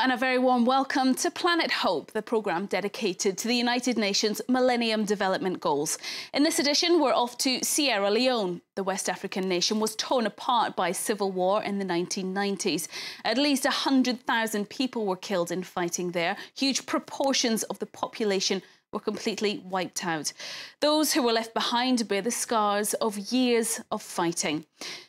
and a very warm welcome to Planet Hope, the programme dedicated to the United Nations Millennium Development Goals. In this edition, we're off to Sierra Leone. The West African nation was torn apart by civil war in the 1990s. At least 100,000 people were killed in fighting there. Huge proportions of the population were completely wiped out. Those who were left behind bear the scars of years of fighting.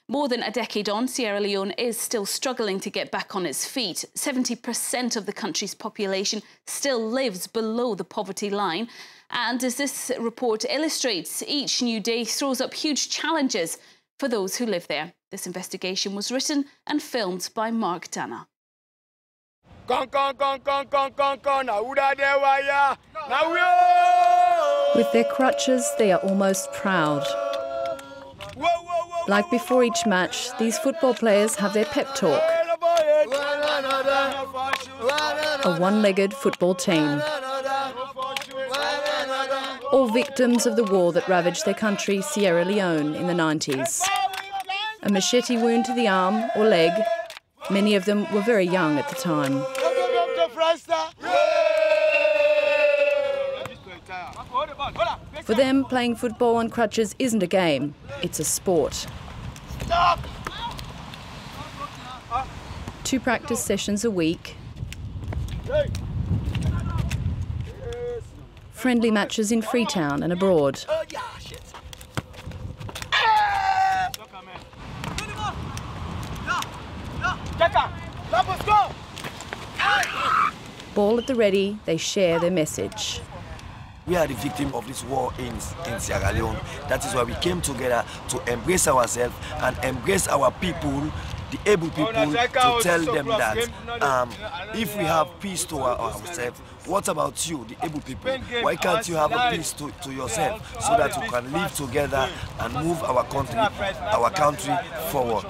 More than a decade on, Sierra Leone is still struggling to get back on its feet. 70% of the country's population still lives below the poverty line. And as this report illustrates, each new day throws up huge challenges for those who live there. This investigation was written and filmed by Mark Dana. With their crutches, they are almost proud. Like before each match, these football players have their pep talk. A one-legged football team. All victims of the war that ravaged their country, Sierra Leone, in the 90s. A machete wound to the arm or leg. Many of them were very young at the time. For them, playing football on crutches isn't a game, it's a sport. 2 practice sessions a week. Friendly matches in Freetown and abroad. Ball at the ready, they share their message. We are the victim of this war in Sierra Leone. That is why we came together to embrace ourselves and embrace our people, the able people, to tell them that if we have peace to ourselves, what about you, the able people? Why can't you have a peace to yourself so that you can live together and move our country forward?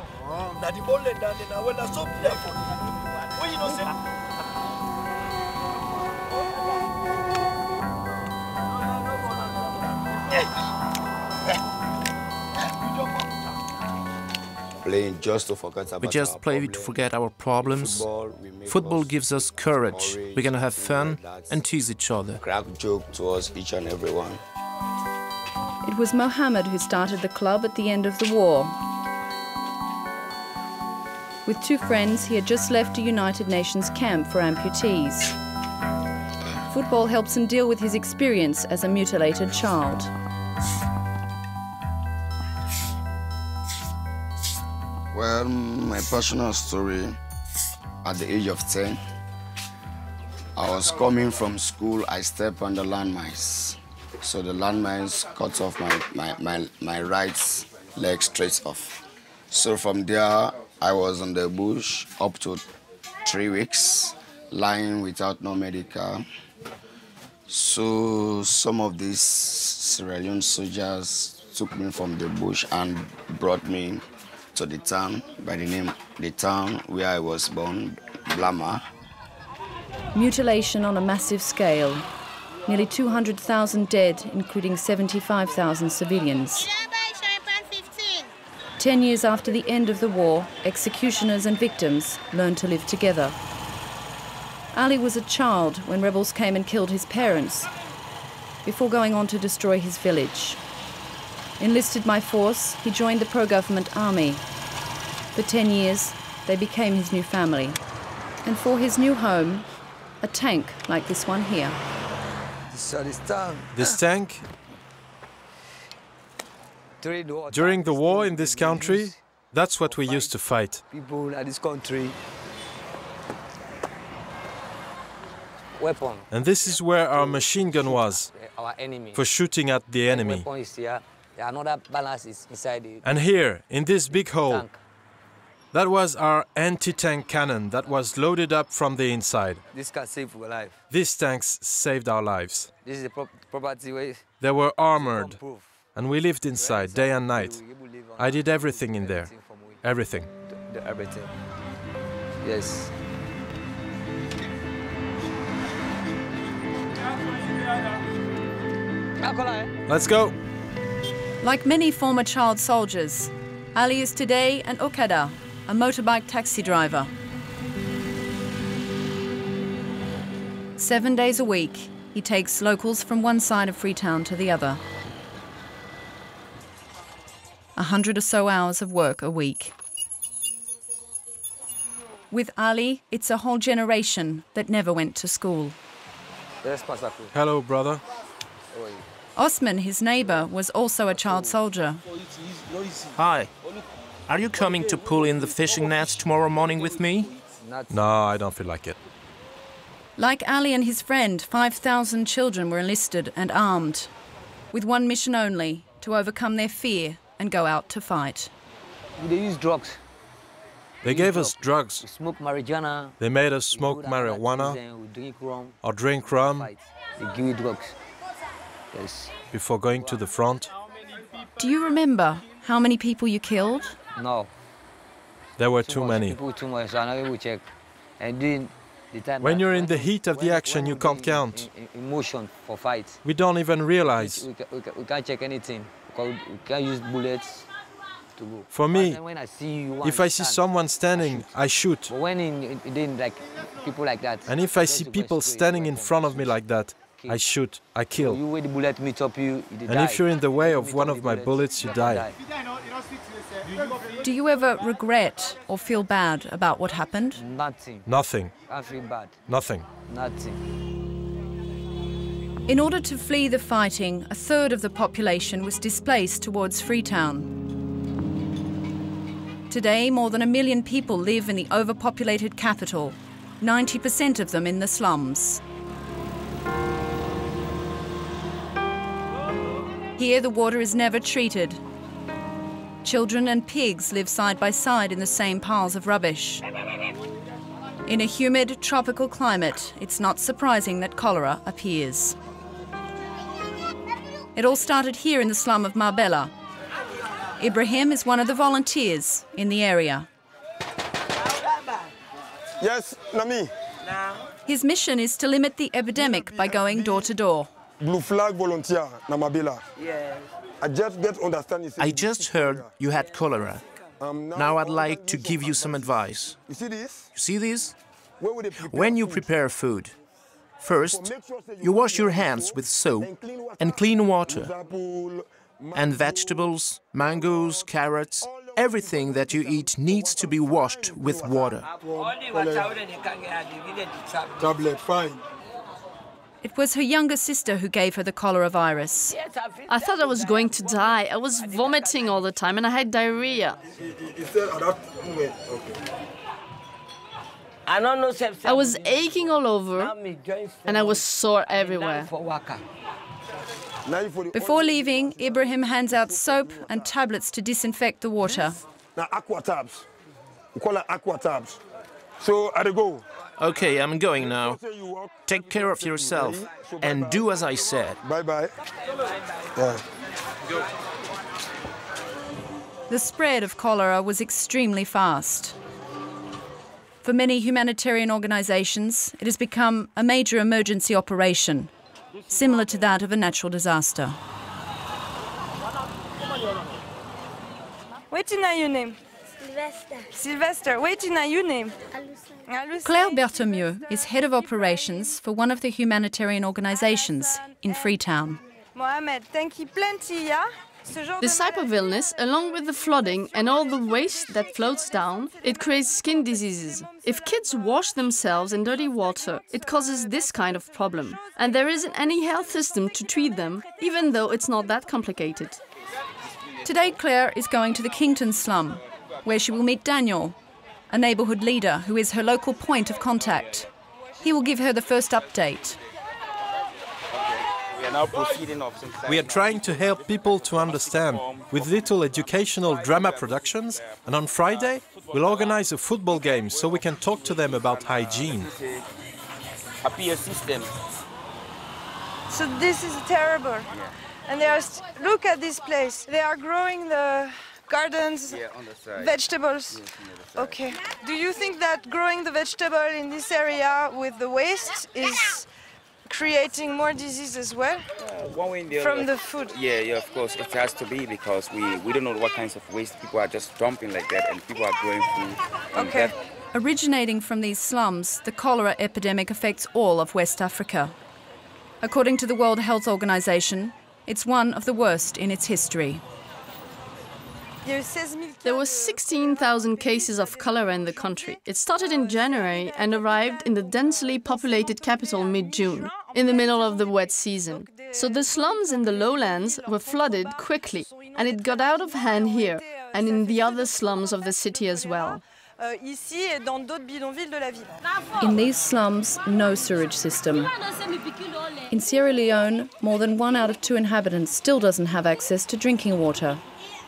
Playing just to forget about play to forget our problems. Football gives us courage. We're gonna have fun and tease each other. Crack joke towards each and everyone. It was Mohamed who started the club at the end of the war. With 2 friends, he had just left a United Nations camp for amputees. Football helps him deal with his experience as a mutilated child. Well, my personal story, at the age of 10, I was coming from school, I stepped on the landmines. So the landmines cut off my right leg straight off. So from there, I was in the bush up to 3 weeks, lying without no medical. So some of these Sierra Leone soldiers took me from the bush and brought me to the town, by the town where I was born, Blama. Mutilation on a massive scale. Nearly 200,000 dead, including 75,000 civilians. 10 years after the end of the war, executioners and victims learned to live together. Ali was a child when rebels came and killed his parents, before going on to destroy his village. Enlisted by force, he joined the pro-government army. For 10 years, they became his new family. And for his new home, a tank like this one here. This tank, during the war in this country, that's what we used to fight. People in this country. And this is where our machine gun was, for shooting at the enemy. And here, in this big hole, that was our anti-tank cannon that was loaded up from the inside. This can save your life. These tanks saved our lives. This is the property way. They were armored, and we lived inside day and night. I did everything in there. Everything. Everything. Yes. Let's go. Like many former child soldiers, Ali is today an Okada, a motorbike taxi driver. 7 days a week, he takes locals from one side of Freetown to the other. 100 or so hours of work a week. With Ali, it's a whole generation that never went to school. Hello, brother. Osman, his neighbour, was also a child soldier. Hi. Are you coming to pull in the fishing nets tomorrow morning with me? No, I don't feel like it. Like Ali and his friend, 5,000 children were enlisted and armed, with one mission only, to overcome their fear and go out to fight. They use drugs. They gave us drugs. We smoke marijuana. They made us smoke marijuana We drink rum. or drink rum They give you drugs. Yes. before going to the front. Do you remember how many people you killed? No. There were too many. People too much. So I know we check. And during the time When that- you're in the heat of the action, you can't count. Emotion for fight. We don't even realize. We can't check anything because we can't use bullets to go. For me, When I see you, if I see someone standing, I shoot. But when in like people like that. And if I just see to go people straight, standing right in from front of me position. like that, I shoot, I kill. You wait the bullet meet up you. And if you're in the way of one of my bullets, you die. Do you ever regret or feel bad about what happened? Nothing. Nothing, I feel bad. nothing. Nothing. In order to flee the fighting, a third of the population was displaced towards Freetown. Today, more than 1 million people live in the overpopulated capital, 90% of them in the slums. Here, the water is never treated. Children and pigs live side by side in the same piles of rubbish. In a humid, tropical climate, it's not surprising that cholera appears. It all started here in the slum of Marbella. Ibrahim is one of the volunteers in the area. Yes, Nami. His mission is to limit the epidemic by going door to door. Blue flag volunteer, Namabila. Yeah. I just heard you had cholera. Now I'd like to give you some advice. You see this? You see this? When When you prepare food, first, you wash your hands with soap and clean water. And vegetables, mangoes, carrots, everything that you eat needs to be washed with water. Tablet, fine. It was her younger sister who gave her the cholera virus. I thought I was going to die. I was vomiting all the time and I had diarrhea. I was aching all over and I was sore everywhere. Before leaving, Ibrahim hands out soap and tablets to disinfect the water. Now, aqua tabs. We call it aqua tabs. So, I go. Okay, I'm going now. Take care of yourself and do as I said. Bye-bye. Yeah. The spread of cholera was extremely fast. For many humanitarian organizations, it has become a major emergency operation, similar to that of a natural disaster. What's your name? Sylvester. Sylvester. What's your name? Claire BERTHOMIEU is head of operations for one of the humanitarian organizations in Freetown. Mohamed, thank you plenty, yeah? This type of illness, along with the flooding and all the waste that floats down, it creates skin diseases. If kids wash themselves in dirty water, it causes this kind of problem. And there isn't any health system to treat them, even though it's not that complicated. Today, Claire is going to the Kington slum, where she will meet Daniel, a neighbourhood leader who is her local point of contact. He will give her the first update. We are trying to help people to understand with little educational drama productions, and on Friday we'll organize a football game so we can talk to them about hygiene. So this is terrible. And they are, look at this place. They are growing the gardens, vegetables. Okay. Do you think that growing the vegetable in this area with the waste is creating more disease as well one way in the from other, the food? Yeah, of course it has to be, because we don't know what kinds of waste people are just dumping like that, and people are growing food. And Okay. Originating from these slums, the cholera epidemic affects all of West Africa. According to the World Health Organization, it's one of the worst in its history. There were 16,000 cases of cholera in the country. It started in January and arrived in the densely populated capital mid-June, in the middle of the wet season. So the slums in the lowlands were flooded quickly, and it got out of hand here, and in the other slums of the city as well. In these slums, no sewage system. In Sierra Leone, more than 1 out of 2 inhabitants still doesn't have access to drinking water.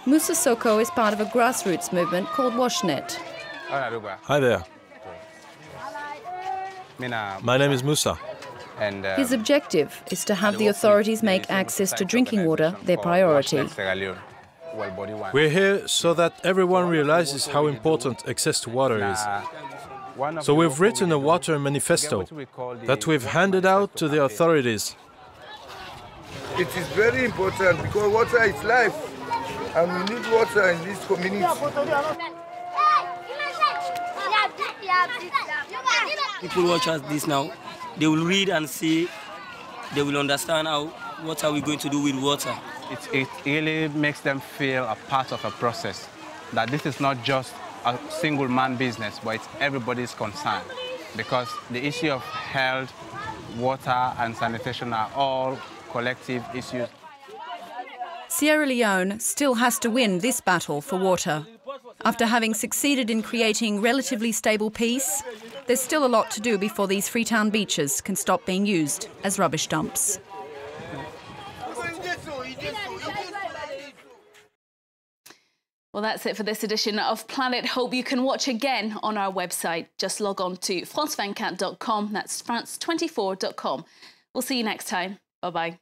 Musa Soko is part of a grassroots movement called WashNet. Hi there. My name is Musa. His objective is to have the authorities make access to drinking water their priority. We're here so that everyone realizes how important access to water is. So we've written a water manifesto that we've handed out to the authorities. It is very important because water is life, and we need water in this community. People watch us this now, they will read and see, they will understand what are we going to do with water. It really makes them feel a part of a process, that this is not just a single man business, but it's everybody's concern, because the issue of health, water and sanitation are all collective issues. Sierra Leone still has to win this battle for water. After having succeeded in creating relatively stable peace, there's still a lot to do before these Freetown beaches can stop being used as rubbish dumps. Well, that's it for this edition of Planet Hope. You can watch again on our website. Just log on to france24.com. That's france24.com. We'll see you next time. Bye-bye.